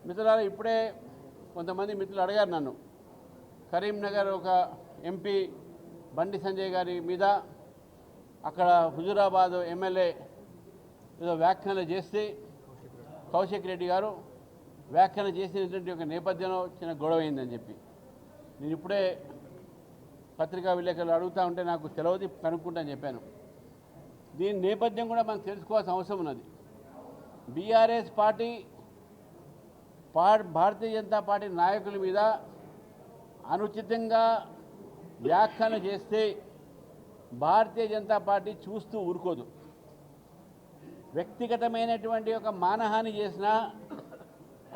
మిత్రులారా, ఇప్పుడే కొంతమంది మిత్రులు అడిగారు నన్ను, కరీంనగర్ ఒక ఎంపీ బండి సంజయ్ గారి మీద అక్కడ హుజూరాబాద్ ఎమ్మెల్యే ఏదో వ్యాఖ్యలు చేస్తే కౌశిక్ రెడ్డి గారు వ్యాఖ్యలు చేసినటువంటి ఒక నేపథ్యంలో చిన్న గొడవ అయిందని చెప్పి నేను ఇప్పుడే పత్రికా విలేకరులు అడుగుతూ ఉంటే నాకు తెలియదు, కనుక్కుంటా అని చెప్పాను. దీని నేపథ్యం కూడా మనం తెలుసుకోవాల్సిన అవసరం ఉన్నది. BRS party Bharatiya Janata party నాయకుల మీద అనుచితంగా వ్యాఖ్యలు చేస్తే భారతీయ జనతా పార్టీ చూస్తూ ఊరుకోదు. వ్యక్తిగతమైనటువంటి ఒక మానహాని చేసినా,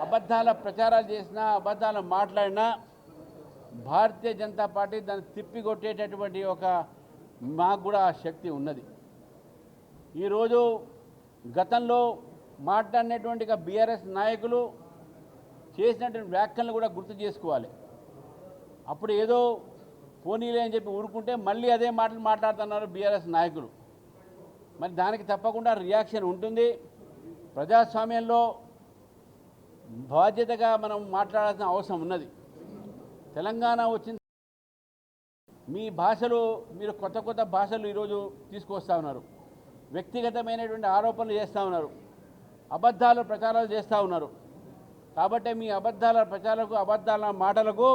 అబద్ధాల ప్రచారాలు చేసినా, అబద్ధాలు మాట్లాడినా భారతీయ జనతా పార్టీ దాన్ని తిప్పికొట్టేటటువంటి ఒక మాకు కూడా ఆ శక్తి ఉన్నది. ఈరోజు గతంలో మాట్లాడినటువంటి బీఆర్ఎస్ నాయకులు చేసినటువంటి వ్యాఖ్యలను కూడా గుర్తు చేసుకోవాలి. అప్పుడు ఏదో పోనీలే అని చెప్పి ఊరుకుంటే మళ్ళీ అదే మాటలు మాట్లాడుతున్నారు బీఆర్ఎస్ నాయకులు. మరి దానికి తప్పకుండా రియాక్షన్ ఉంటుంది. ప్రజాస్వామ్యంలో బాధ్యతగా మనం మాట్లాడాల్సిన అవసరం ఉన్నది. తెలంగాణ వచ్చిన మీ భాషలు మీరు కొత్త కొత్త భాషలు ఈరోజు తీసుకొస్తూ ఉన్నారు. వ్యక్తిగతమైనటువంటి ఆరోపణలు చేస్తూ ఉన్నారు, అబద్ధాల ప్రచారాలు చేస్తూ ఉన్నారు. కాబట్టి మీ అబద్ధాల ప్రచారాలకు, అబద్ధాల మాటలకు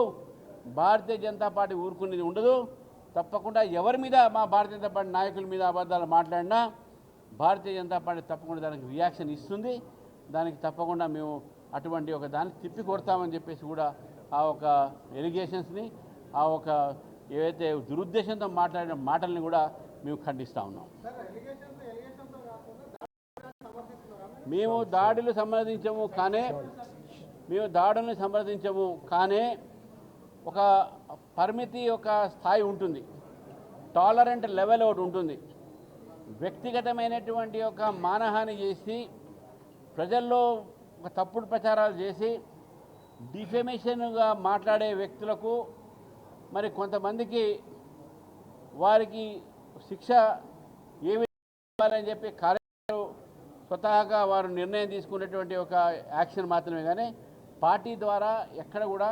భారతీయ జనతా పార్టీ ఊరుకునేది ఉండదు. తప్పకుండా ఎవరి మీద, మా భారతీయ జనతా పార్టీ నాయకుల మీద అబద్ధాలు మాట్లాడినా భారతీయ జనతా పార్టీ తప్పకుండా దానికి రియాక్షన్ ఇస్తుంది. దానికి తప్పకుండా మేము అటువంటి ఒక దాన్ని తిప్పి కొడతామని చెప్పేసి కూడా ఆ ఒక ఎలిగేషన్స్ని, ఆ ఒక ఏవైతే దురుద్దేశంతో మాట్లాడిన మాటల్ని కూడా మేము ఖండిస్తూ ఉన్నాం. మేము దాడులు సమర్థించము కానీ ఒక పరిమితి, ఒక స్థాయి ఉంటుంది. టాలరెంట్ లెవెల్ ఒకటి ఉంటుంది. వ్యక్తిగతమైనటువంటి ఒక మానహాని చేసి, ప్రజల్లో ఒక తప్పుడు ప్రచారాలు చేసి, డిఫెమేషన్గా మాట్లాడే వ్యక్తులకు మరి కొంతమందికి వారికి శిక్ష ఏ విధంగా ఇవ్వాలని చెప్పి కార్యకర్తలు స్వతహాగా వారు నిర్ణయం తీసుకునేటువంటి ఒక యాక్షన్ మాత్రమే. కానీ పార్టీ ద్వారా ఎక్కడ కూడా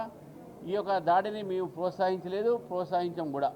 ఈ యొక్క దాడిని మేము ప్రోత్సహించలేదు, ప్రోత్సహించం కూడా.